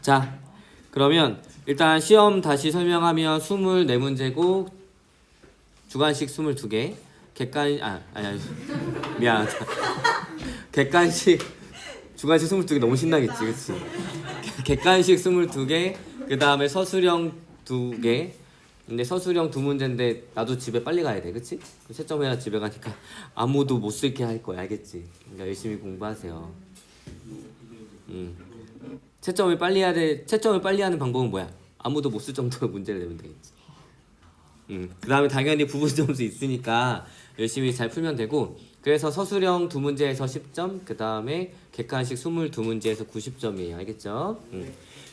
자, 그러면 일단 시험 다시 설명하면 24문제고 주관식 22개, 아니 미안하다. 객관식 주관식 22개 너무 신나겠지, 그치? 객관식 22개, 그 다음에 서술형 2개. 근데 서술형 2문제인데 나도 집에 빨리 가야 돼, 그치? 채점해야 집에 가니까 아무도 못 쓸게 할 거야, 알겠지? 그러니까 열심히 공부하세요. 채점을 빨리 해야 돼. 채점을 빨리 하는 방법은 뭐야? 아무도 못 쓸 정도로 문제를 내면 되겠지. 그 다음에 당연히 부분 점수 있으니까 열심히 잘 풀면 되고, 그래서 서술형 2문제에서 10점, 그 다음에 객관식 22문제에서 90점이에요. 알겠죠?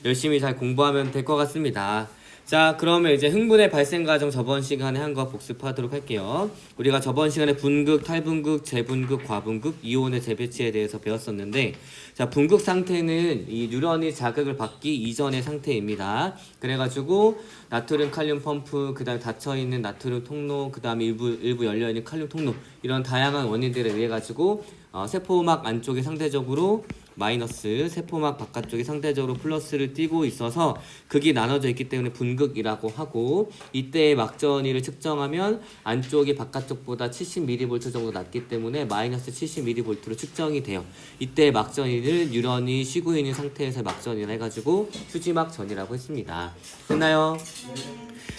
열심히 잘 공부하면 될 것 같습니다. 자, 그러면 이제 흥분의 발생 과정 저번 시간에 한 거 복습하도록 할게요. 우리가 저번 시간에 분극, 탈분극, 재분극, 과분극, 이온의 재배치에 대해서 배웠었는데, 자, 분극 상태는 이 뉴런이 자극을 받기 이전의 상태입니다. 그래가지고 나트륨 칼륨 펌프, 그 다음에 닫혀있는 나트륨 통로, 그 다음에 일부 열려있는 칼륨 통로, 이런 다양한 원인들에 의해 가지고 세포막 안쪽에 상대적으로 마이너스, 세포막 바깥쪽에 상대적으로 플러스를 띠고 있어서 극이 나눠져 있기 때문에 분극이라고 하고, 이때의 막전위를 측정하면 안쪽이 바깥쪽보다 70mV 정도 낮기 때문에 마이너스 70mV로 측정이 돼요. 이때 막전위를 뉴런이 쉬고 있는 상태에서 막전위를 해가지고 휴지막전이라고 했습니다. 됐나요?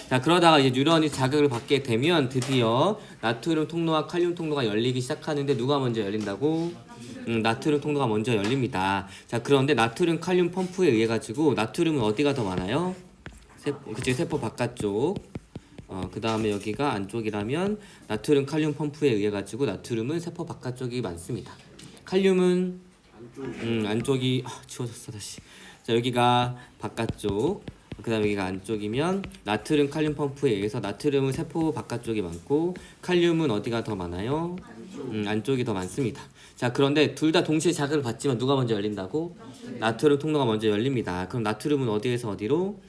자, 그러다가 이제 뉴런이 자극을 받게 되면 드디어 나트륨 통로와 칼륨 통로가 열리기 시작하는데 누가 먼저 열린다고? 나트륨 통로가 먼저 열립니다. 자, 그런데 나트륨 칼륨 펌프에 의해 가지고 나트륨은 어디가 더 많아요? 세포 바깥쪽. 그 다음에 여기가 안쪽이라면 나트륨 칼륨 펌프에 의해 가지고 나트륨은 세포 바깥쪽이 많습니다. 칼륨은 안쪽이 지워졌어 다시. 자, 여기가 바깥쪽. 그 다음에 여기가 안쪽이면 나트륨 칼륨 펌프에 의해서 나트륨은 세포 바깥쪽이 많고 칼륨은 어디가 더 많아요? 안쪽이 더 많습니다. 자, 그런데 둘 다 동시에 자극을 받지만 누가 먼저 열린다고? 나트륨 통로가 먼저 열립니다. 그럼 나트륨은 어디에서 어디로?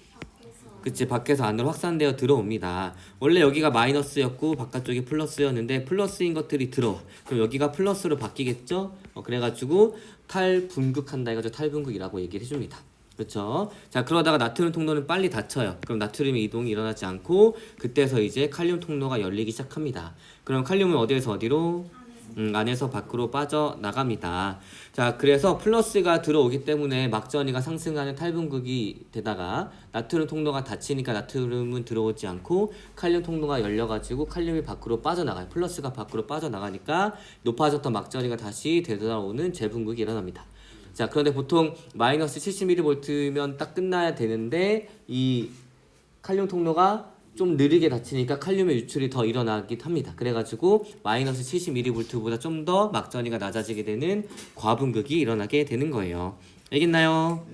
그치, 밖에서 안으로 확산되어 들어옵니다. 원래 여기가 마이너스였고 바깥쪽이 플러스였는데 플러스인 것들이 들어와. 그럼 여기가 플러스로 바뀌겠죠? 그래가지고 탈분극한다 해가지고 탈분극이라고 얘기를 해줍니다. 그렇죠? 자, 그러다가 나트륨 통로는 빨리 닫혀요. 그럼 나트륨의 이동이 일어나지 않고 그때서 이제 칼륨 통로가 열리기 시작합니다. 그럼 칼륨은 어디에서 어디로? 안에서 밖으로 빠져나갑니다. 자, 그래서 플러스가 들어오기 때문에 막전위가 상승하는 탈분극이 되다가 나트륨 통로가 닫히니까 나트륨은 들어오지 않고 칼륨 통로가 열려가지고 칼륨이 밖으로 빠져나가요. 플러스가 밖으로 빠져나가니까 높아졌던 막전위가 다시 되돌아오는 재분극이 일어납니다. 자, 그런데 보통 마이너스 70mV면 딱 끝나야 되는데 이 칼륨 통로가 좀 느리게 닫히니까 칼륨의 유출이 더 일어나긴 합니다. 그래가지고 마이너스 70mV보다 좀 더 막전위가 낮아지게 되는 과분극이 일어나게 되는 거예요. 알겠나요?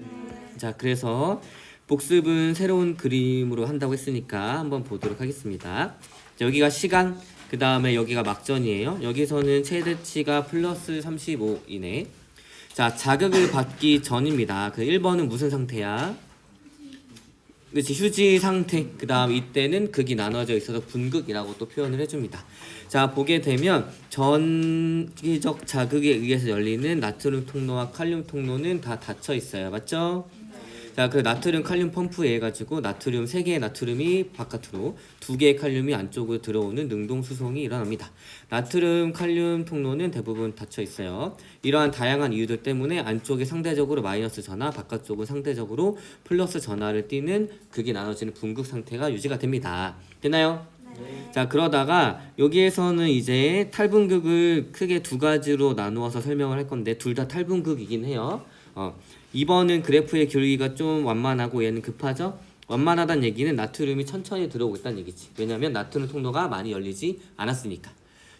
자, 그래서 복습은 새로운 그림으로 한다고 했으니까 한번 보도록 하겠습니다. 자, 여기가 시간, 그 다음에 여기가 막전이에요. 여기서는 최대치가 플러스 35이네. 자, 자극을 받기 전입니다. 그 1번은 무슨 상태야? 그렇지, 휴지 상태. 그 다음 이때는 극이 나눠져 있어서 분극이라고 또 표현을 해줍니다. 자, 보게 되면 전기적 자극에 의해서 열리는 나트륨 통로와 칼륨 통로는 다 닫혀 있어요. 맞죠? 자, 그 나트륨 칼륨 펌프에 의해 가지고 나트륨 3개의 나트륨이 바깥으로 2개의 칼륨이 안쪽으로 들어오는 능동 수송이 일어납니다. 나트륨 칼륨 통로는 대부분 닫혀 있어요. 이러한 다양한 이유들 때문에 안쪽에 상대적으로 마이너스 전하, 바깥쪽은 상대적으로 플러스 전하를 띠는 극이 나눠지는 분극 상태가 유지가 됩니다. 됐나요? 네. 자, 그러다가 여기에서는 이제 탈분극을 크게 두 가지로 나누어서 설명을 할 건데 둘 다 탈분극이긴 해요. 2번은 그래프의 기울기가 좀 완만하고 얘는 급하죠? 완만하다는 얘기는 나트륨이 천천히 들어오고 있다는 얘기지. 왜냐면 나트륨 통로가 많이 열리지 않았으니까.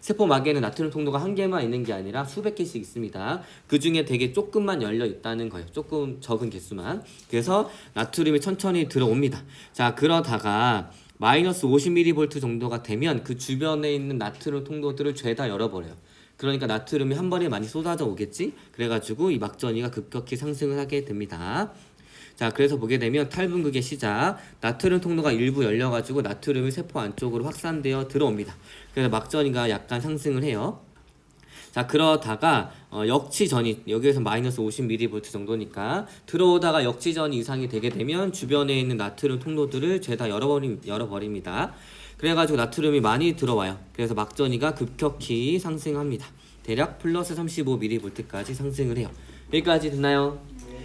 세포막에는 나트륨 통로가 한 개만 있는 게 아니라 수백 개씩 있습니다. 그 중에 되게 조금만 열려 있다는 거예요. 조금 적은 개수만. 그래서 나트륨이 천천히 들어옵니다. 자, 그러다가 마이너스 50mV 정도가 되면 그 주변에 있는 나트륨 통로들을 죄다 열어버려요. 그러니까 나트륨이 한 번에 많이 쏟아져 오겠지? 그래가지고 이 막전위가 급격히 상승을 하게 됩니다. 자, 그래서 보게 되면 탈분극의 시작, 나트륨 통로가 일부 열려가지고 나트륨이 세포 안쪽으로 확산되어 들어옵니다. 그래서 막전위가 약간 상승을 해요. 자 그러다가 역치전이 여기에서 마이너스 50mV 정도니까 들어오다가 역치전이 이상이 되게 되면 주변에 있는 나트륨 통로들을 죄다 열어버립니다. 그래가지고 나트륨이 많이 들어와요. 그래서 막전이가 급격히 상승합니다. 대략 플러스 35mV까지 상승을 해요. 여기까지 됐나요?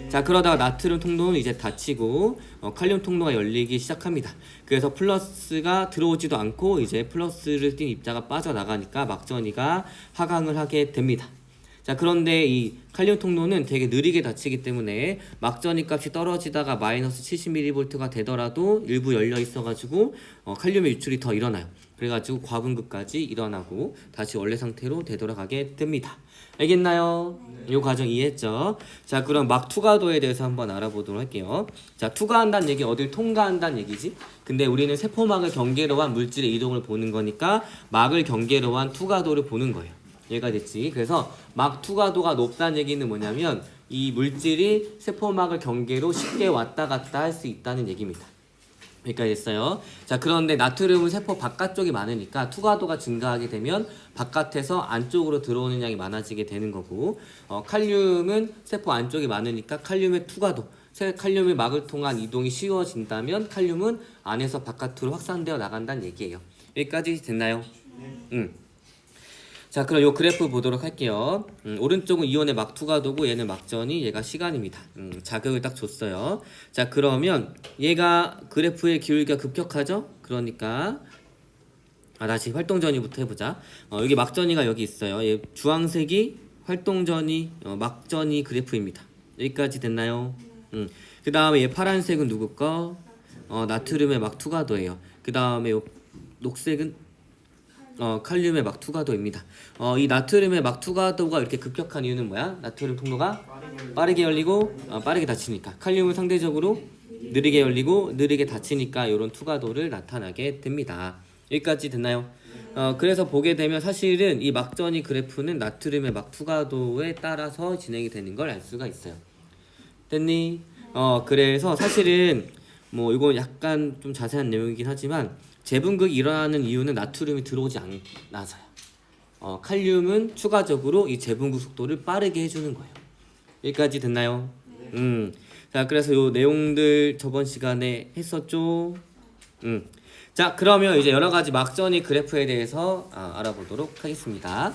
자 그러다가 나트륨 통로는 이제 닫히고 칼륨 통로가 열리기 시작합니다. 그래서 플러스가 들어오지도 않고 이제 플러스를 띈 입자가 빠져나가니까 막전이가 하강을 하게 됩니다. 자 그런데 이 칼륨 통로는 되게 느리게 닫히기 때문에 막전이 값이 떨어지다가 마이너스 70mV가 되더라도 일부 열려 있어가지고 칼륨의 유출이 더 일어나요. 그래가지고 과분급까지 일어나고 다시 원래 상태로 되돌아가게 됩니다. 알겠나요? 이 과정 이해했죠? 자 그럼 막 투과도에 대해서 한번 알아보도록 할게요. 자 투과한다는 얘기 어딜 통과한다는 얘기지? 근데 우리는 세포막을 경계로 한 물질의 이동을 보는 거니까 막을 경계로 한 투과도를 보는 거예요. 얘가 됐지. 그래서 막 투과도가 높다는 얘기는 뭐냐면 이 물질이 세포막을 경계로 쉽게 왔다 갔다 할 수 있다는 얘기입니다. 여기까지 됐어요. 자 그런데 나트륨은 세포 바깥쪽이 많으니까 투과도가 증가하게 되면 바깥에서 안쪽으로 들어오는 양이 많아지게 되는 거고 칼륨은 세포 안쪽이 많으니까 칼륨의 투과도 칼륨의 막을 통한 이동이 쉬워진다면 칼륨은 안에서 바깥으로 확산되어 나간다는 얘기예요. 여기까지 됐나요? 자 그럼 요 그래프 보도록 할게요. 오른쪽은 이온의 막 투과도고 얘는 막전이 얘가 시간입니다. 자극을 딱 줬어요. 자 그러면 얘가 그래프의 기울기가 급격하죠? 그러니까 다시 활동전이부터 해보자. 여기 막전이가 여기 있어요. 얘 주황색이 활동전이 막전이 그래프입니다. 여기까지 됐나요? 그 다음에 얘 파란색은 누구 거? 나트륨의 막 투과도예요. 그 다음에 요 녹색은 칼륨의 막 투과도입니다. 이 나트륨의 막 투과도가 이렇게 급격한 이유는 뭐야? 나트륨 통로가 빠르게 열리고 빠르게 닫히니까 칼륨은 상대적으로 느리게 열리고 느리게 닫히니까 이런 투과도를 나타나게 됩니다. 여기까지 됐나요? 그래서 보게 되면 사실은 이 막전이 그래프는 나트륨의 막 투과도에 따라서 진행이 되는 걸 알 수가 있어요. 됐니? 그래서 사실은 뭐 이거 약간 좀 자세한 내용이긴 하지만 재분극이 일어나는 이유는 나트륨이 들어오지 않아서요. 칼륨은 추가적으로 이 재분극 속도를 빠르게 해주는 거예요. 여기까지 됐나요? 자, 그래서 요 내용들 저번 시간에 했었죠. 자, 그러면 이제 여러 가지 막전이 그래프에 대해서 알아보도록 하겠습니다.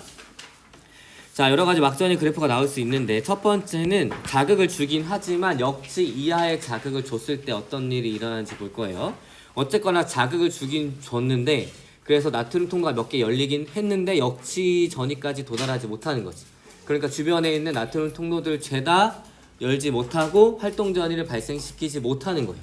자, 여러 가지 막전이 그래프가 나올 수 있는데 첫 번째는 자극을 주긴 하지만 역치 이하의 자극을 줬을 때 어떤 일이 일어나는지 볼 거예요. 어쨌거나 자극을 주긴 줬는데 그래서 나트륨 통로가 몇 개 열리긴 했는데 역치 전이까지 도달하지 못하는 거지. 그러니까 주변에 있는 나트륨 통로들 죄다 열지 못하고 활동전이를 발생시키지 못하는 거예요.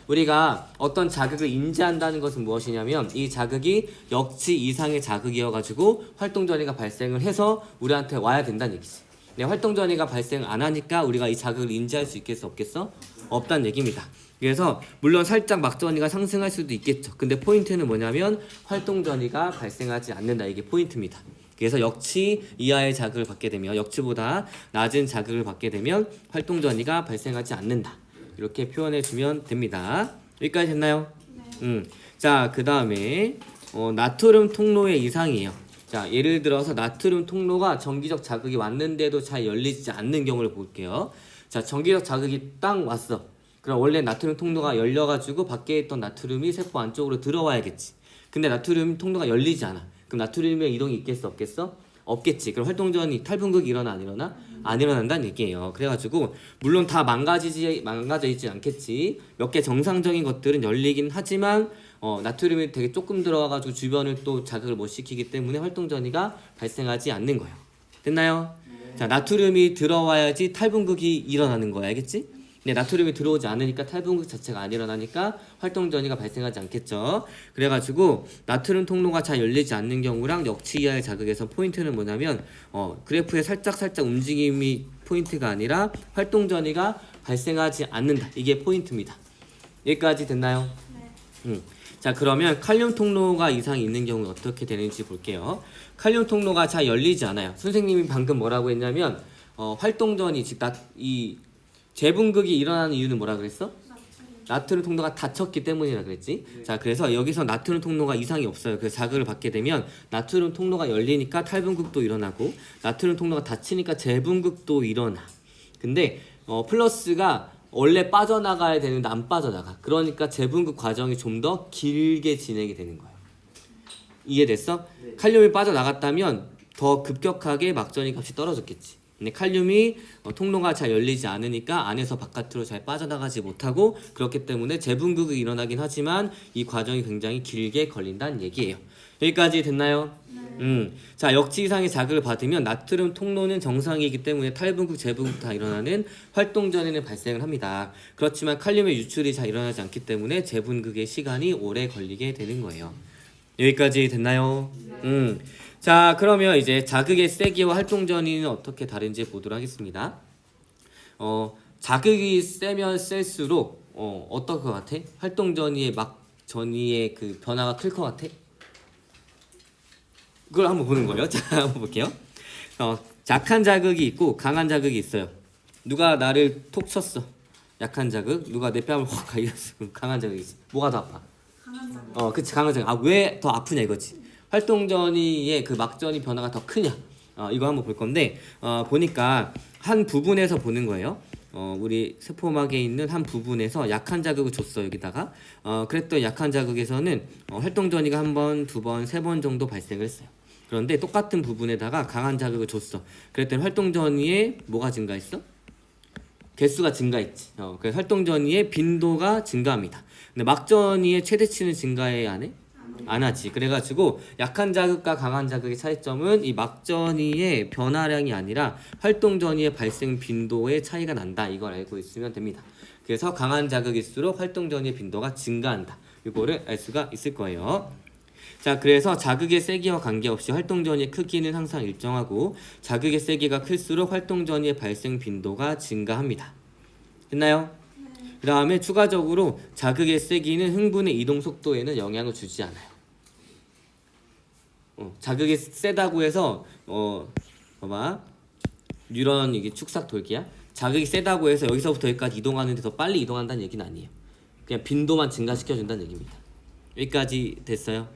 우리가 어떤 자극을 인지한다는 것은 무엇이냐면 이 자극이 역치 이상의 자극이어가지고 활동전이가 발생을 해서 우리한테 와야 된다는 얘기지. 근데 활동전이가 발생 안 하니까 우리가 이 자극을 인지할 수 있겠어 없겠어? 없다는 얘기입니다. 그래서 물론 살짝 막전이가 상승할 수도 있겠죠. 근데 포인트는 뭐냐면 활동전이가 발생하지 않는다. 이게 포인트입니다. 그래서 역치 이하의 자극을 받게 되면 역치보다 낮은 자극을 받게 되면 활동전이가 발생하지 않는다. 이렇게 표현해 주면 됩니다. 여기까지 됐나요? 네. 자, 그 다음에 나트륨 통로의 이상이에요. 자, 예를 들어서 나트륨 통로가 정기적 자극이 왔는데도 잘 열리지 않는 경우를 볼게요. 자, 정기적 자극이 딱 왔어. 그럼 원래 나트륨 통로가 열려가지고 밖에 있던 나트륨이 세포 안쪽으로 들어와야겠지. 근데 나트륨 통로가 열리지 않아. 그럼 나트륨의 이동이 있겠어 없겠어? 없겠지. 그럼 활동전이 탈분극이 일어나 안 일어나? 안 일어난다는 얘기예요. 그래가지고 물론 다 망가져 있진 않겠지. 몇 개 정상적인 것들은 열리긴 하지만 나트륨이 되게 조금 들어와가지고 주변을 또 자극을 못 시키기 때문에 활동전이가 발생하지 않는 거예요. 됐나요? 네. 자, 나트륨이 들어와야지 탈분극이 일어나는 거야. 알겠지? 근데 나트륨이 들어오지 않으니까 탈분극 자체가 안 일어나니까 활동전이가 발생하지 않겠죠. 그래가지고 나트륨 통로가 잘 열리지 않는 경우랑 역치 이하의 자극에서 포인트는 뭐냐면 그래프에 살짝 움직임이 포인트가 아니라 활동전이가 발생하지 않는다. 이게 포인트입니다. 여기까지 됐나요? 네. 자, 그러면 칼륨 통로가 이상이 있는 경우에 어떻게 되는지 볼게요. 칼륨 통로가 잘 열리지 않아요. 선생님이 방금 뭐라고 했냐면 활동전이 즉 이 재분극이 일어나는 이유는 뭐라 그랬어? 나트륨 통로가 닫혔기 때문이라 그랬지. 자, 그래서 여기서 나트륨 통로가 이상이 없어요. 그래서 자극을 받게 되면 나트륨 통로가 열리니까 탈분극도 일어나고 나트륨 통로가 닫히니까 재분극도 일어나. 근데 플러스가 원래 빠져나가야 되는데 안 빠져나가. 그러니까 재분극 과정이 좀 더 길게 진행이 되는 거예요. 이해됐어? 네. 칼륨이 빠져나갔다면 더 급격하게 막전이 값이 떨어졌겠지. 근데 칼륨이 통로가 잘 열리지 않으니까 안에서 바깥으로 잘 빠져나가지 못하고 그렇기 때문에 재분극이 일어나긴 하지만 이 과정이 굉장히 길게 걸린다는 얘기예요. 여기까지 됐나요? 네. 자, 역치 이상의 자극을 받으면 나트륨 통로는 정상이기 때문에 탈분극, 재분극 다 일어나는 활동 전에는 발생을 합니다. 그렇지만 칼륨의 유출이 잘 일어나지 않기 때문에 재분극의 시간이 오래 걸리게 되는 거예요. 여기까지 됐나요? 자, 그러면 이제 자극의 세기와 활동 전이는 어떻게 다른지 보도록 하겠습니다. 자극이 세면 셀수록 어떨 것 같아? 활동 전이의 전이의 그 변화가 클 것 같아? 그걸 한번 보는 거예요. 자, 한번 볼게요. 약한 자극이 있고 강한 자극이 있어요. 누가 나를 톡 쳤어. 약한 자극. 누가 내 뺨을 확 갈겼어. 강한 자극이 있어. 뭐가 더 아파? 강한 자극. 그치, 강한 자극. 아, 왜 더 아프냐 이거지. 활동 전이의 그 막전이 변화가 더 크냐. 이거 한번 볼 건데 보니까 한 부분에서 보는 거예요. 우리 세포막에 있는 한 부분에서 약한 자극을 줬어 여기다가. 그랬더니 약한 자극에서는 활동 전이가 한 번, 두 번, 세 번 정도 발생을 했어요. 그런데 똑같은 부분에다가 강한 자극을 줬어. 그랬더니 활동 전이에 뭐가 증가했어? 개수가 증가했지. 그래서 활동 전이의 빈도가 증가합니다. 근데 막전이의 최대치는 증가해 안 해? 안 하지. 그래가지고 약한 자극과 강한 자극의 차이점은 이 막전이의 변화량이 아니라 활동 전이의 발생 빈도의 차이가 난다. 이걸 알고 있으면 됩니다. 그래서 강한 자극일수록 활동 전이의 빈도가 증가한다. 이거를 알 수가 있을 거예요. 자, 그래서 자극의 세기와 관계없이 활동 전이의 크기는 항상 일정하고 자극의 세기가 클수록 활동 전이의 발생 빈도가 증가합니다. 됐나요? 그 다음에 추가적으로 자극의 세기는 흥분의 이동 속도에는 영향을 주지 않아요. 자극이 세다고 해서 봐봐, 뉴런 이게 축삭 돌기야. 자극이 세다고 해서 여기서부터 여기까지 이동하는데 더 빨리 이동한다는 얘기는 아니에요. 그냥 빈도만 증가시켜준다는 얘기입니다. 여기까지 됐어요?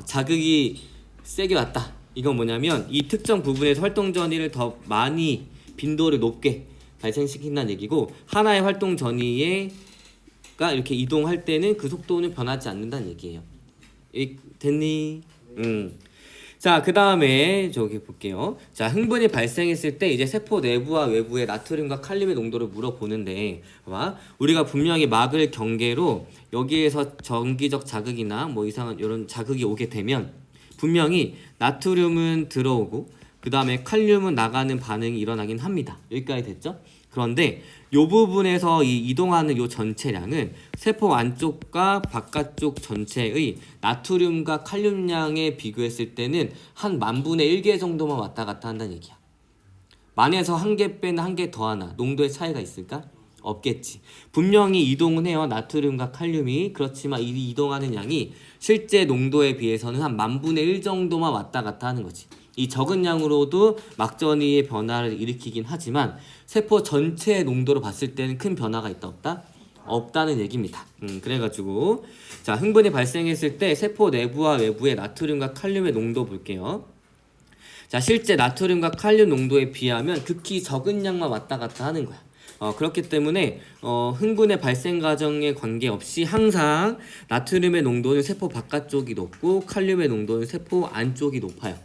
자극이 세게 왔다. 이건 뭐냐면 이 특정 부분에서 활동 전이를 더 많이 빈도를 높게 발생시킨다는 얘기고 하나의 활동 전이가 이렇게 이동할 때는 그 속도는 변하지 않는다는 얘기예요. 됐니? 자, 그 다음에 저기 볼게요. 자, 흥분이 발생했을 때 이제 세포 내부와 외부의 나트륨과 칼륨의 농도를 물어보는데 봐봐. 우리가 분명히 막을 경계로 여기에서 전기적 자극이나 뭐 이상한 이런 자극이 오게 되면 분명히 나트륨은 들어오고 그 다음에 칼륨은 나가는 반응이 일어나긴 합니다. 여기까지 됐죠? 그런데 이 부분에서 이 이동하는 이 전체량은 세포 안쪽과 바깥쪽 전체의 나트륨과 칼륨량에 비교했을 때는 한 10,000분의 1개 정도만 왔다 갔다 한다는 얘기야. 만에서 한 개 빼나 한 개 더하나 농도의 차이가 있을까? 없겠지. 분명히 이동은 해요. 나트륨과 칼륨이. 그렇지만 이 이동하는 양이 실제 농도에 비해서는 한 10,000분의 1 정도만 왔다 갔다 하는 거지. 이 적은 양으로도 막전이의 변화를 일으키긴 하지만 세포 전체의 농도로 봤을 때는 큰 변화가 있다 없다? 없다는 얘기입니다. 그래가지고 자, 흥분이 발생했을 때 세포 내부와 외부의 나트륨과 칼륨의 농도 볼게요. 자, 실제 나트륨과 칼륨 농도에 비하면 극히 적은 양만 왔다 갔다 하는 거야. 그렇기 때문에 흥분의 발생 과정에 관계없이 항상 나트륨의 농도는 세포 바깥쪽이 높고 칼륨의 농도는 세포 안쪽이 높아요.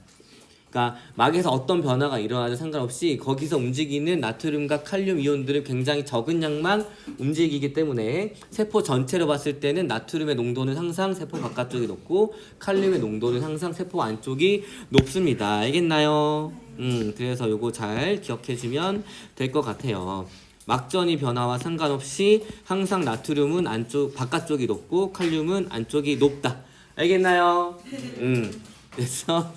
그러니까 막에서 어떤 변화가 일어나도 상관없이 거기서 움직이는 나트륨과 칼륨 이온들은 굉장히 적은 양만 움직이기 때문에 세포 전체로 봤을 때는 나트륨의 농도는 항상 세포 바깥쪽이 높고 칼륨의 농도는 항상 세포 안쪽이 높습니다. 알겠나요? 그래서 요거 잘 기억해주면 될 것 같아요. 막전이 변화와 상관없이 항상 나트륨은 바깥쪽이 높고 칼륨은 안쪽이 높다. 알겠나요? 됐어?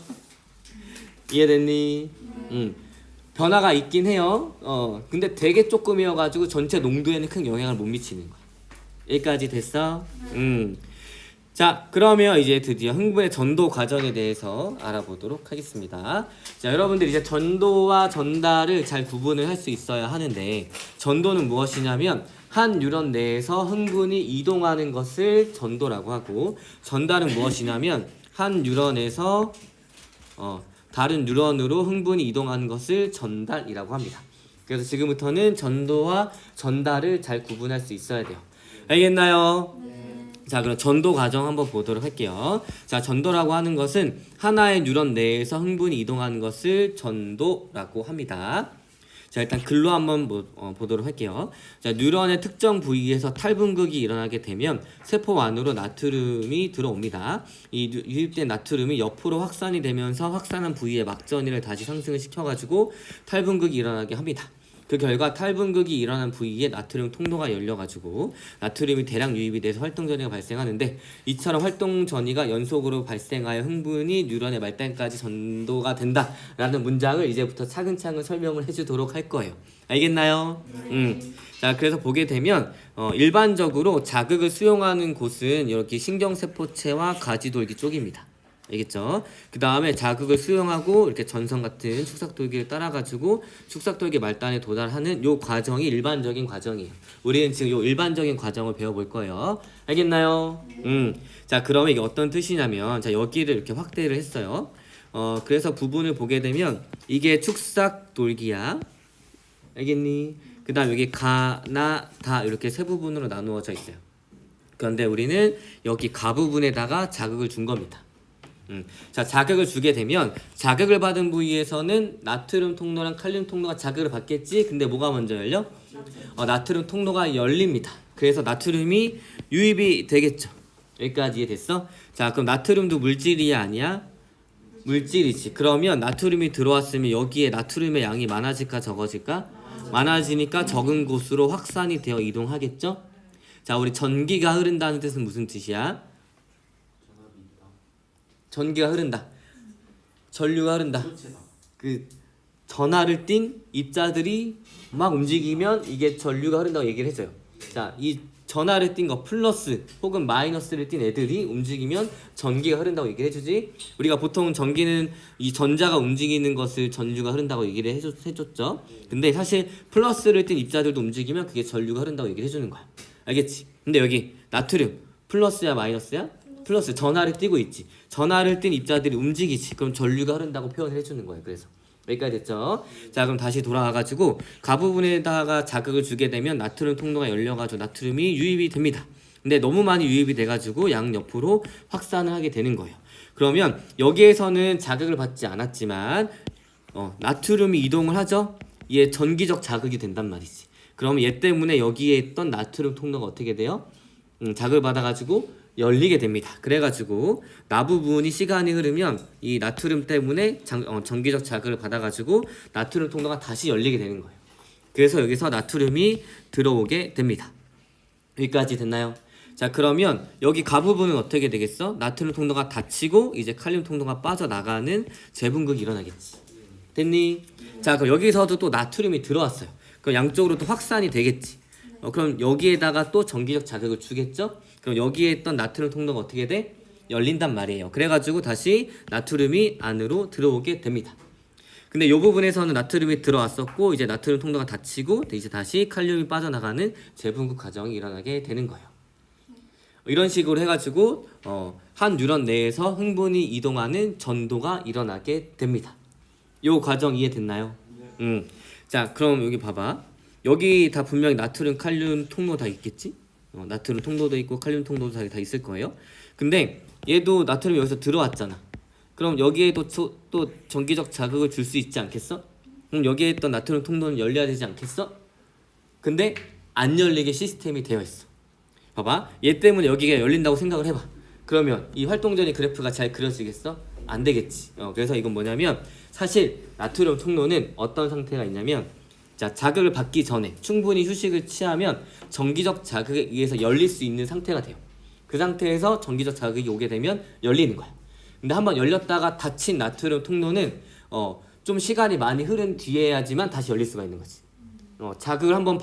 이해됐니? 변화가 있긴 해요. 근데 되게 조금이어가지고 전체 농도에는 큰 영향을 못 미치는 거야. 여기까지 됐어? 자, 그러면 이제 드디어 흥분의 전도 과정에 대해서 알아보도록 하겠습니다. 자, 여러분들 이제 전도와 전달을 잘 구분을 할 수 있어야 하는데, 전도는 무엇이냐면 한 뉴런 내에서 흥분이 이동하는 것을 전도라고 하고, 전달은 무엇이냐면 한 뉴런에서 다른 뉴런으로 흥분이 이동하는 것을 전달이라고 합니다. 그래서 지금부터는 전도와 전달을 잘 구분할 수 있어야 돼요. 알겠나요? 자, 그럼 전도 과정 한번 보도록 할게요. 자, 전도라고 하는 것은 하나의 뉴런 내에서 흥분이 이동하는 것을 전도라고 합니다. 자, 일단 글로 한번 보도록 할게요. 자, 뉴런의 특정 부위에서 탈분극이 일어나게 되면 세포 안으로 나트륨이 들어옵니다. 이 유입된 나트륨이 옆으로 확산이 되면서 확산한 부위의 막전이를 다시 상승을 시켜가지고 탈분극이 일어나게 합니다. 그 결과 탈분극이 일어난 부위에 나트륨 통로가 열려가지고 나트륨이 대량 유입이 돼서 활동전이가 발생하는데, 이처럼 활동전이가 연속으로 발생하여 흥분이 뉴런의 말단까지 전도가 된다라는 문장을 이제부터 차근차근 설명을 해주도록 할 거예요. 알겠나요? 자, 그래서 보게 되면 일반적으로 자극을 수용하는 곳은 이렇게 신경세포체와 가지돌기 쪽입니다. 알겠죠? 그 다음에 자극을 수용하고 이렇게 전선 같은 축삭돌기를 따라가지고 축삭돌기 말단에 도달하는 요 과정이 일반적인 과정이에요. 우리는 지금 요 일반적인 과정을 배워볼 거예요. 알겠나요? 자, 그러면 이게 어떤 뜻이냐면, 자, 여기를 이렇게 확대를 했어요. 그래서 부분을 보게 되면 이게 축삭돌기야. 알겠니? 그 다음 여기 가, 나, 다 이렇게 세 부분으로 나누어져 있어요. 그런데 우리는 여기 가 부분에다가 자극을 준 겁니다. 자, 자극을 주게 되면 자극을 받은 부위에서는 나트륨 통로랑 칼륨 통로가 자극을 받겠지. 근데 뭐가 먼저 열려? 나트륨 통로가 열립니다. 그래서 나트륨이 유입이 되겠죠. 여기까지 이해됐어? 자, 그럼 나트륨도 물질이야 아니야? 물질이지. 그러면 나트륨이 들어왔으면 여기에 나트륨의 양이 많아질까 적어질까? 많아지니까 적은 곳으로 확산이 되어 이동하겠죠? 자, 우리 전기가 흐른다는 뜻은 무슨 뜻이야? 전기가 흐른다. 전류가 흐른다. 그 전하를 띤 입자들이 막 움직이면 이게 전류가 흐른다고 얘기를 해줘요. 자, 이 전하를 띤 거 플러스 혹은 마이너스를 띤 애들이 움직이면 전기가 흐른다고 얘기를 해주지. 우리가 보통 전기는 이 전자가 움직이는 것을 전류가 흐른다고 얘기를 해줬죠. 근데 사실 플러스를 띤 입자들도 움직이면 그게 전류가 흐른다고 얘기를 해주는 거야. 알겠지? 근데 여기 나트륨 플러스야 마이너스야? 플러스. 전하를 띄고 있지. 전하를 띈 입자들이 움직이지. 그럼 전류가 흐른다고 표현을 해주는 거예요. 그래서 여기까지 됐죠? 자, 그럼 다시 돌아와가지고 가 부분에다가 자극을 주게 되면 나트륨 통로가 열려가지고 나트륨이 유입이 됩니다. 근데 너무 많이 유입이 돼가지고 양옆으로 확산을 하게 되는 거예요. 그러면 여기에서는 자극을 받지 않았지만 나트륨이 이동을 하죠? 얘 전기적 자극이 된단 말이지. 그러면 얘 때문에 여기에 있던 나트륨 통로가 어떻게 돼요? 자극을 받아가지고 열리게 됩니다. 그래가지고 나 부분이 시간이 흐르면 이 나트륨 때문에 전기적 자극을 받아가지고 나트륨 통로가 다시 열리게 되는 거예요. 그래서 여기서 나트륨이 들어오게 됩니다. 여기까지 됐나요? 자, 그러면 여기 가 부분은 어떻게 되겠어? 나트륨 통로가 닫히고 이제 칼륨 통로가 빠져나가는 재분극이 일어나겠지. 됐니? 자, 그럼 여기서도 또 나트륨이 들어왔어요. 그럼 양쪽으로 또 확산이 되겠지. 그럼 여기에다가 또 전기적 자극을 주겠죠? 그럼 여기에 있던 나트륨 통로가 어떻게 돼? 열린단 말이에요. 그래가지고 다시 나트륨이 안으로 들어오게 됩니다. 근데 이 부분에서는 나트륨이 들어왔었고 이제 나트륨 통로가 닫히고 이제 다시 칼륨이 빠져나가는 재분극 과정이 일어나게 되는 거예요. 이런 식으로 해가지고 한 뉴런 내에서 흥분이 이동하는 전도가 일어나게 됩니다. 이 과정 이해됐나요? 자, 그럼 여기 봐봐. 여기 다 분명히 나트륨, 칼륨 통로 다 있겠지? 나트륨 통로도 있고 칼륨 통로도 다 있을 거예요. 근데 얘도 나트륨이 여기서 들어왔잖아. 그럼 여기에도 또 전기적 자극을 줄 수 있지 않겠어? 그럼 여기에 있던 나트륨 통로는 열려야 되지 않겠어? 근데 안 열리게 시스템이 되어 있어. 봐봐. 얘 때문에 여기가 열린다고 생각을 해봐. 그러면 이 활동전이 그래프가 잘 그려지겠어? 안 되겠지. 그래서 이건 뭐냐면 사실 나트륨 통로는 어떤 상태가 있냐면, 자, 자극을 받기 전에 충분히 휴식을 취하면 전기적 자극에 의해서 열릴 수 있는 상태가 돼요. 그 상태에서 전기적 자극이 오게 되면 열리는 거야. 근데 한번 열렸다가 닫힌 나트륨 통로는 좀 시간이 많이 흐른 뒤에야지만 다시 열릴 수가 있는 거지. 자극을 한번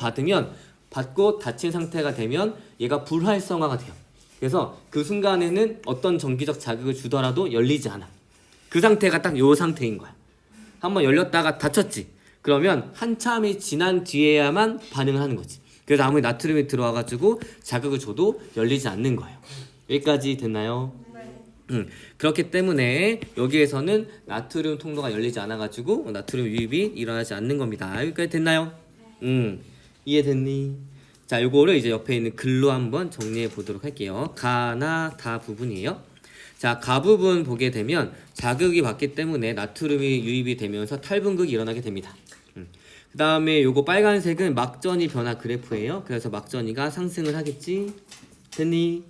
받고 닫힌 상태가 되면 얘가 불활성화가 돼요. 그래서 그 순간에는 어떤 전기적 자극을 주더라도 열리지 않아. 그 상태가 딱 요 상태인 거야. 한번 열렸다가 닫혔지. 그러면 한참이 지난 뒤에야만 반응을 하는 거지. 그래서 아무리 나트륨이 들어와가지고 자극을 줘도 열리지 않는 거예요. 여기까지 됐나요? 그렇기 때문에 여기에서는 나트륨 통로가 열리지 않아가지고 나트륨 유입이 일어나지 않는 겁니다. 여기까지 됐나요? 이해됐니? 자, 요거를 이제 옆에 있는 글로 한번 정리해 보도록 할게요. 가나 다 부분이에요. 자, 가 부분 보게 되면 자극이 받기 때문에 나트륨이 유입이 되면서 탈분극이 일어나게 됩니다. 그 다음에 요거 빨간색은 막전이 변화 그래프예요. 그래서 막전이가 상승을 하겠지. 됐니?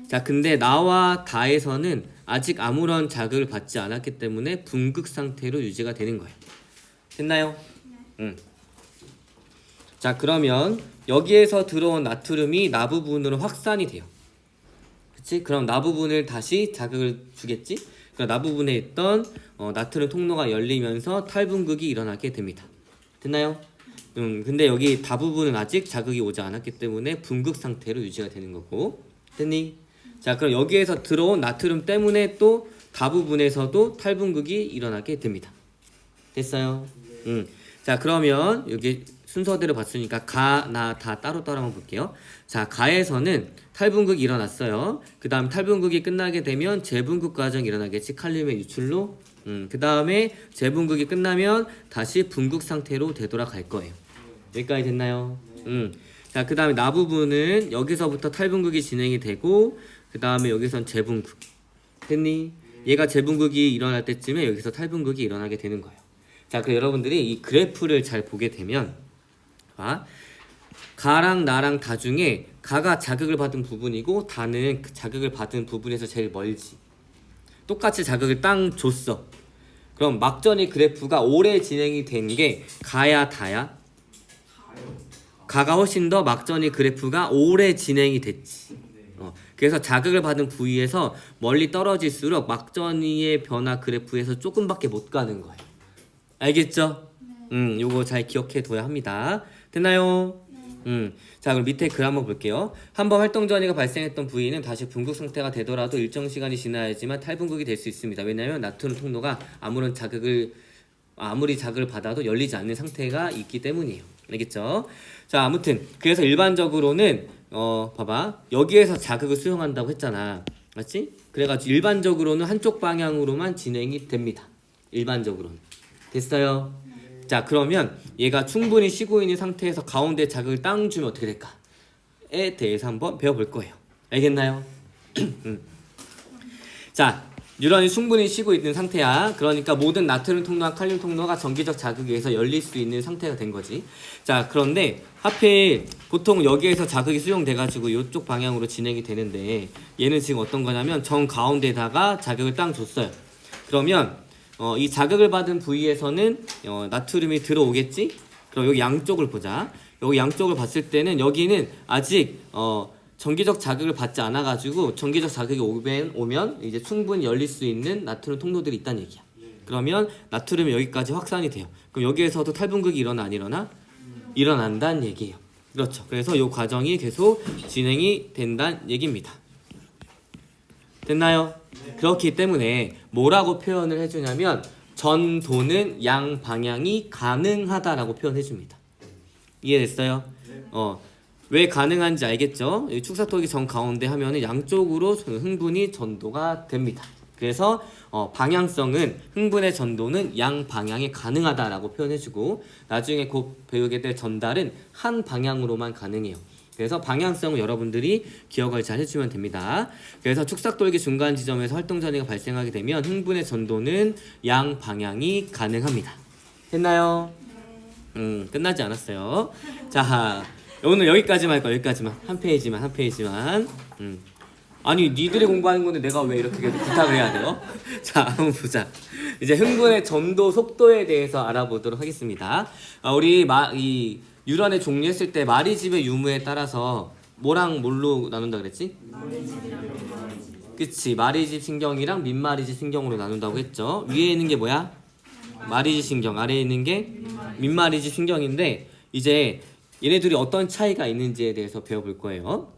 자, 근데 나와 다에서는 아직 아무런 자극을 받지 않았기 때문에 분극 상태로 유지가 되는 거예요. 됐나요? 자, 그러면 여기에서 들어온 나트륨이 나 부분으로 확산이 돼요. 그치? 그럼 나 부분을 다시 자극을 주겠지? 그럼 나 부분에 있던 나트륨 통로가 열리면서 탈분극이 일어나게 됩니다. 됐나요? 근데 여기 다 부분은 아직 자극이 오지 않았기 때문에 분극 상태로 유지가 되는 거고. 됐니? 자, 그럼 여기에서 들어온 나트륨 때문에 또 다 부분에서도 탈분극이 일어나게 됩니다. 됐어요? 자, 그러면 여기 순서대로 봤으니까 가, 나, 다 따로따로 한번 볼게요. 자, 가에서는 탈분극이 일어났어요. 그 다음 탈분극이 끝나게 되면 재분극 과정이 일어나겠지. 칼륨의 유출로. 그 다음에 재분극이 끝나면 다시 분극 상태로 되돌아갈 거예요. 여기까지 됐나요? 자, 그 다음에 나 부분은 여기서부터 탈분극이 진행이 되고 그 다음에 여기선 재분극. 됐니? 얘가 재분극이 일어날 때쯤에 여기서 탈분극이 일어나게 되는 거예요. 자, 그 여러분들이 이 그래프를 잘 보게 되면 가랑 나랑 다 중에 가가 자극을 받은 부분이고 다는 그 자극을 받은 부분에서 제일 멀지. 똑같이 자극을 땅 줬어. 그럼 막전이 그래프가 오래 진행이 된 게 가야 다야? 가가 훨씬 더 막전이 그래프가 오래 진행이 됐지. 그래서 자극을 받은 부위에서 멀리 떨어질수록 막전이의 변화 그래프에서 조금밖에 못 가는 거예요. 알겠죠? 요거 잘 기억해 둬야 합니다. 됐나요? 자, 그럼 밑에 글 한번 볼게요. 한번 활동 전이가 발생했던 부위는 다시 분극 상태가 되더라도 일정 시간이 지나야지만 탈분극이 될 수 있습니다. 왜냐하면 나트륨 통로가 아무리 자극을 받아도 열리지 않는 상태가 있기 때문이에요. 알겠죠? 자, 아무튼 그래서 일반적으로는 봐봐, 여기에서 자극을 수용한다고 했잖아. 맞지? 그래가지고 일반적으로는 한쪽 방향으로만 진행이 됩니다. 일반적으로는. 됐어요? 자, 그러면 얘가 충분히 쉬고 있는 상태에서 가운데 자극을 땅 주면 어떻게 될까?에 대해서 한번 배워볼 거예요. 알겠나요? 자, 뉴런이 충분히 쉬고 있는 상태야. 그러니까 모든 나트륨 통로와 칼륨 통로가 전기적 자극에 의해서 열릴 수 있는 상태가 된 거지. 자, 그런데 하필 보통 여기에서 자극이 수용돼가지고 이쪽 방향으로 진행이 되는데 얘는 지금 어떤 거냐면 정 가운데다가 자극을 땅 줬어요. 그러면 이 자극을 받은 부위에서는 나트륨이 들어오겠지? 그럼 여기 양쪽을 보자. 여기 양쪽을 봤을 때는 여기는 아직 전기적 자극을 받지 않아가지고 전기적 자극이 오면 이제 충분히 열릴 수 있는 나트륨 통로들이 있다는 얘기야. 그러면 나트륨이 여기까지 확산이 돼요. 그럼 여기에서도 탈분극이 일어나 안 일어나? 일어난다는 얘기예요. 그렇죠. 그래서 이 과정이 계속 진행이 된다는 얘기입니다. 됐나요? 그렇기 때문에 뭐라고 표현을 해주냐면 전도는 양방향이 가능하다라고 표현해줍니다. 이해됐어요? 왜 가능한지 알겠죠? 축사토기 정 가운데 하면은 양쪽으로 흥분이 전도가 됩니다. 그래서 방향성은 흥분의 전도는 양방향이 가능하다라고 표현해주고 나중에 곧 배우게 될 전달은 한 방향으로만 가능해요. 그래서 방향성을 여러분들이 기억을 잘 해주면 됩니다. 그래서 축삭돌기 중간 지점에서 활동전이가 발생하게 되면 흥분의 전도는 양방향이 가능합니다. 됐나요? 끝나지 않았어요. 자, 오늘 여기까지만 할 거야. 여기까지만. 한 페이지만. 아니, 니들이 공부하는 건데 내가 왜 이렇게 계속 부탁을 해야 돼요? 자, 한번 보자. 이제 흥분의 전도 속도에 대해서 알아보도록 하겠습니다. 우리 이 유런의 종류했을 때 마리집의 유무에 따라서 뭐랑 뭘로 나눈다 그랬지? 그치, 마리집 신경이랑 민마리집 신경으로 나눈다고 했죠. 위에 있는 게 뭐야? 마리집 신경, 아래에 있는 게 민마리집 신경인데 이제 얘네들이 어떤 차이가 있는지에 대해서 배워볼 거예요.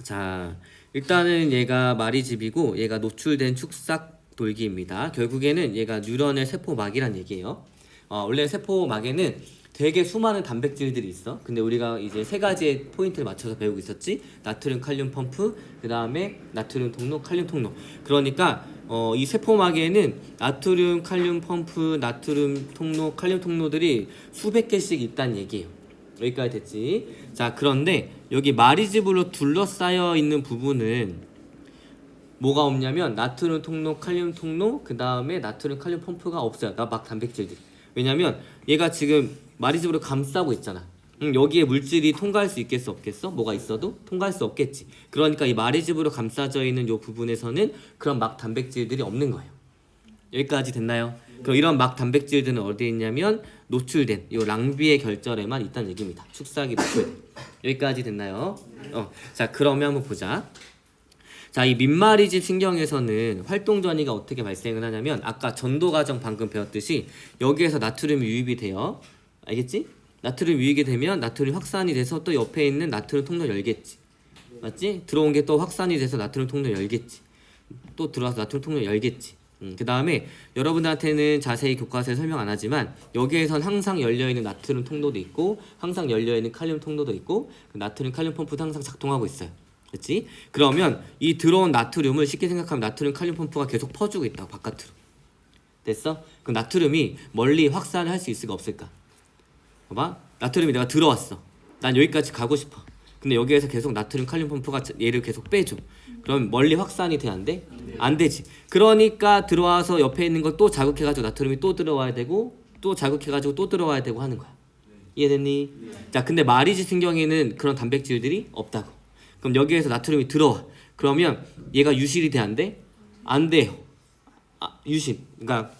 자, 일단은 얘가 마리집이고 얘가 노출된 축삭 돌기입니다. 결국에는 얘가 뉴런의 세포막이란 얘기예요. 원래 세포막에는 되게 수많은 단백질들이 있어. 근데 우리가 이제 세 가지의 포인트를 맞춰서 배우고 있었지. 나트륨, 칼륨 펌프, 그 다음에 나트륨 통로, 칼륨 통로. 그러니까 이 세포막에는 나트륨, 칼륨 펌프, 나트륨 통로, 칼륨 통로들이 수백 개씩 있다는 얘기예요. 여기까지 됐지. 자, 그런데 여기 마리집으로 둘러싸여 있는 부분은 뭐가 없냐면 나트륨 통로, 칼륨 통로, 그 다음에 나트륨, 칼륨 펌프가 없어요. 막 단백질들. 왜냐면 얘가 지금 마리집으로 감싸고 있잖아. 여기에 물질이 통과할 수 있겠어, 없겠어? 뭐가 있어도 통과할 수 없겠지. 그러니까 이 마리집으로 감싸져 있는 이 부분에서는 그런 막 단백질들이 없는 거예요. 여기까지 됐나요? 그럼 이런 막 단백질들은 어디에 있냐면 노출된 이 랑비의 결절에만 있다는 얘기입니다. 축삭이 노출. 여기까지 됐나요? 자, 그러면 한번 보자. 자, 이 민마리집 신경에서는 활동 전이가 어떻게 발생을 하냐면 아까 전도 과정 방금 배웠듯이 여기에서 나트륨이 유입이 돼요. 알겠지? 나트륨 유입이 되면 나트륨 확산이 돼서 또 옆에 있는 나트륨 통로 열겠지. 맞지? 들어온 게 또 확산이 돼서 나트륨 통로 열겠지. 또 들어와서 나트륨 통로 열겠지. 그 다음에 여러분들한테는 자세히 교과서에 설명 안 하지만 여기에선 항상 열려있는 나트륨 통로도 있고 항상 열려있는 칼륨 통로도 있고 나트륨 칼륨 펌프도 항상 작동하고 있어요. 그렇지? 그러면 이 들어온 나트륨을 쉽게 생각하면 나트륨 칼륨 펌프가 계속 퍼주고 있다고 바깥으로. 됐어? 그럼 나트륨이 멀리 확산을 할 수 있을까 없을까? 봐봐. 나트륨이 내가 들어왔어. 난 여기까지 가고 싶어. 근데 여기에서 계속 나트륨 칼륨 펌프가 얘를 계속 빼줘. 그럼 멀리 확산이 돼? 안 돼? 안 되지. 그러니까 들어와서 옆에 있는 걸 또 자극해가지고 나트륨이 또 들어와야 되고 또 자극해가지고 또 들어와야 되고 하는 거야. 이해됐니? 자, 근데 마리집 신경에는 그런 단백질들이 없다고. 그럼 여기에서 나트륨이 들어와. 그러면 얘가 유실이 돼? 안 돼? 안 돼요. 유실. 그러니까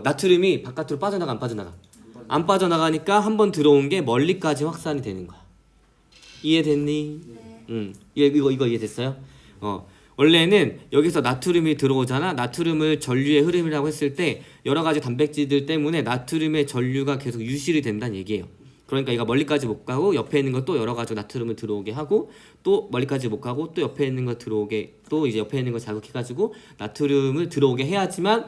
나트륨이 바깥으로 빠져나가 안 빠져나가? 안 빠져나가니까 한번 들어온 게 멀리까지 확산이 되는 거야. 이해됐니? 네. 이거 이해됐어요? 원래는 여기서 나트륨이 들어오잖아. 나트륨을 전류의 흐름이라고 했을 때 여러 가지 단백질들 때문에 나트륨의 전류가 계속 유실이 된다는 얘기예요. 그러니까 얘가 멀리까지 못 가고 옆에 있는 거 또 열어 가지고 나트륨을 들어오게 하고 또 멀리까지 못 가고 또 옆에 있는 거 들어오게 또 이제 옆에 있는 거 자극해 가지고 나트륨을 들어오게 해야지만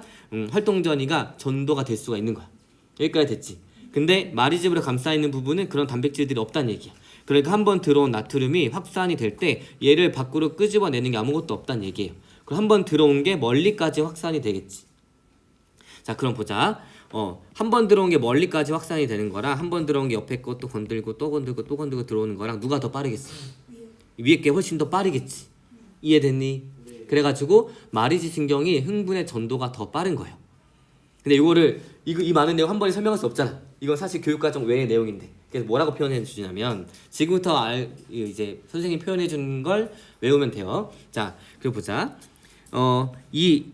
활동 전이가 전도가 될 수가 있는 거야. 여기까지 됐지. 근데 마리집으로 감싸 있는 부분은 그런 단백질들이 없다는 얘기야. 그러니까 한번 들어온 나트륨이 확산이 될 때 얘를 밖으로 끄집어내는 게 아무것도 없다는 얘기예요. 그럼 한번 들어온 게 멀리까지 확산이 되겠지. 자, 그럼 보자. 한 번 들어온 게 멀리까지 확산이 되는 거랑 한 번 들어온 게 옆에 것도 건들고 또 건들고 또 건들고 들어오는 거랑 누가 더 빠르겠어? 위에 게 훨씬 더 빠르겠지. 이해됐니? 그래가지고 마리집 신경이 흥분의 전도가 더 빠른 거예요. 근데 이 많은 내용 한 번에 설명할 수 없잖아. 이건 사실 교육과정 외의 내용인데. 그래서 뭐라고 표현해 주냐면 지금부터 이제 선생님이 표현해 준 걸 외우면 돼요. 자, 그리고 보자. 이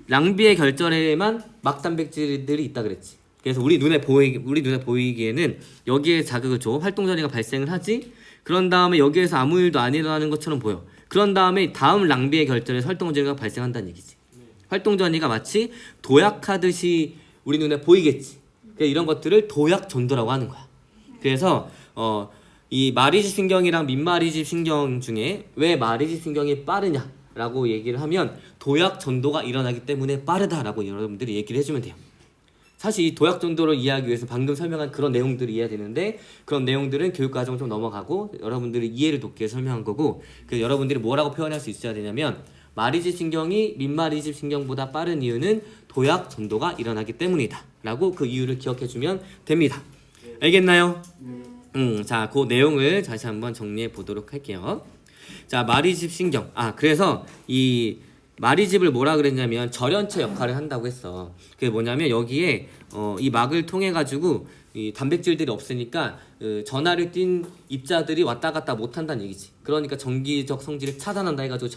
랑비의 결절에만 막단백질들이 있다 그랬지. 그래서 우리 눈에 보이기에는 여기에 자극을 줘. 활동 전이가 발생을 하지. 그런 다음에 여기에서 아무 일도 안 일어나는 것처럼 보여. 그런 다음에 다음 랑비의 결절에서 활동 전이가 발생한다는 얘기지. 활동 전이가 마치 도약하듯이 우리 눈에 보이겠지. 그래서 이런 것들을 도약 전도라고 하는 거야. 그래서 이 마리집 신경이랑 민마리집 신경 중에 왜 마리집 신경이 빠르냐라고 얘기를 하면 도약 전도가 일어나기 때문에 빠르다라고 여러분들이 얘기를 해주면 돼요. 사실 이 도약 전도를 이해하기 위해서 방금 설명한 그런 내용들을 이해해야 되는데 그런 내용들은 교육과정 좀 넘어가고 여러분들이 이해를 돕기 위해 설명한 거고 그래서 여러분들이 뭐라고 표현할 수 있어야 되냐면 마리집 신경이 민마리집 신경보다 빠른 이유는 도약 전도가 일어나기 때문이다 라고 그 이유를 기억해주면 됩니다. 알겠나요? 자, 그 내용을 다시 한번 정리해 보도록 할게요. 자, 마리집 신경. 그래서 이 마리집을 뭐라 그랬냐면 절연체 역할을 한다고 했어. 그게 뭐냐면 여기에 이 막을 통해 가지고 이 단백질들이 없으니까 전하를 띈 입자들이 왔다 갔다 못 한다는 얘기지. 그러니까 전기적 성질을 차단한다 해가지고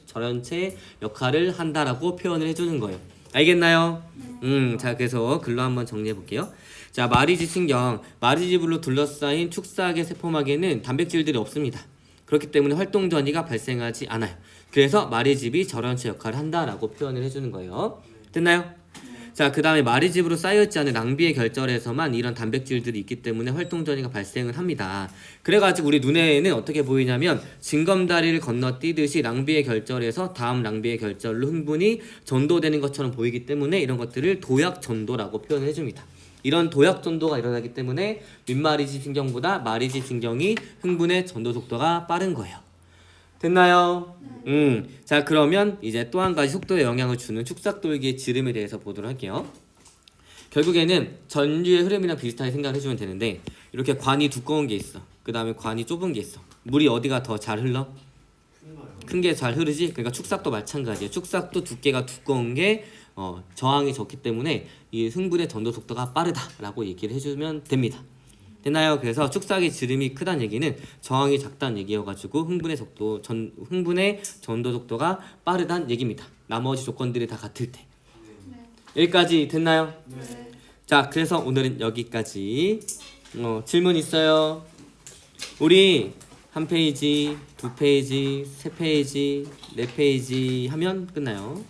절연체 역할을 한다라고 표현을 해주는 거예요. 알겠나요? 자, 그래서 글로 한번 정리해 볼게요. 자, 마리집 신경. 마리집으로 둘러싸인 축삭의 세포막에는 단백질들이 없습니다. 그렇기 때문에 활동 전이가 발생하지 않아요. 그래서 마리집이 절연체 역할을 한다라고 표현을 해주는 거예요. 됐나요? 자, 그 다음에 마리집으로 쌓여있지 않은 낭비의 결절에서만 이런 단백질들이 있기 때문에 활동전이가 발생을 합니다. 그래가지고 우리 눈에는 어떻게 보이냐면 징검다리를 건너뛰듯이 낭비의 결절에서 다음 낭비의 결절로 흥분이 전도되는 것처럼 보이기 때문에 이런 것들을 도약전도라고 표현을 해줍니다. 이런 도약전도가 일어나기 때문에 윗마리집 신경보다 마리집 신경이 흥분의 전도 속도가 빠른 거예요. 됐나요? 자, 그러면 이제 또 한 가지 속도에 영향을 주는 축삭돌기의 지름에 대해서 보도록 할게요. 결국에는 전류의 흐름이랑 비슷하게 생각을 해주면 되는데 이렇게 관이 두꺼운 게 있어. 그 다음에 관이 좁은 게 있어. 물이 어디가 더 잘 흘러? 큰 게 잘 흐르지? 그러니까 축삭도 마찬가지예요. 축삭도 두께가 두꺼운 게 저항이 적기 때문에 이 흥분의 전도 속도가 빠르다라고 얘기를 해주면 됩니다. 됐나요? 그래서 축삭의 지름이 크다는 얘기는 저항이 작다는 얘기여가지고 흥분의 전도 속도가 빠르다는 얘기입니다. 나머지 조건들이 다 같을 때. 여기까지 됐나요? 네. 자, 그래서 오늘은 여기까지. 질문 있어요? 우리 한 페이지, 두 페이지, 세 페이지, 네 페이지 하면 끝나요.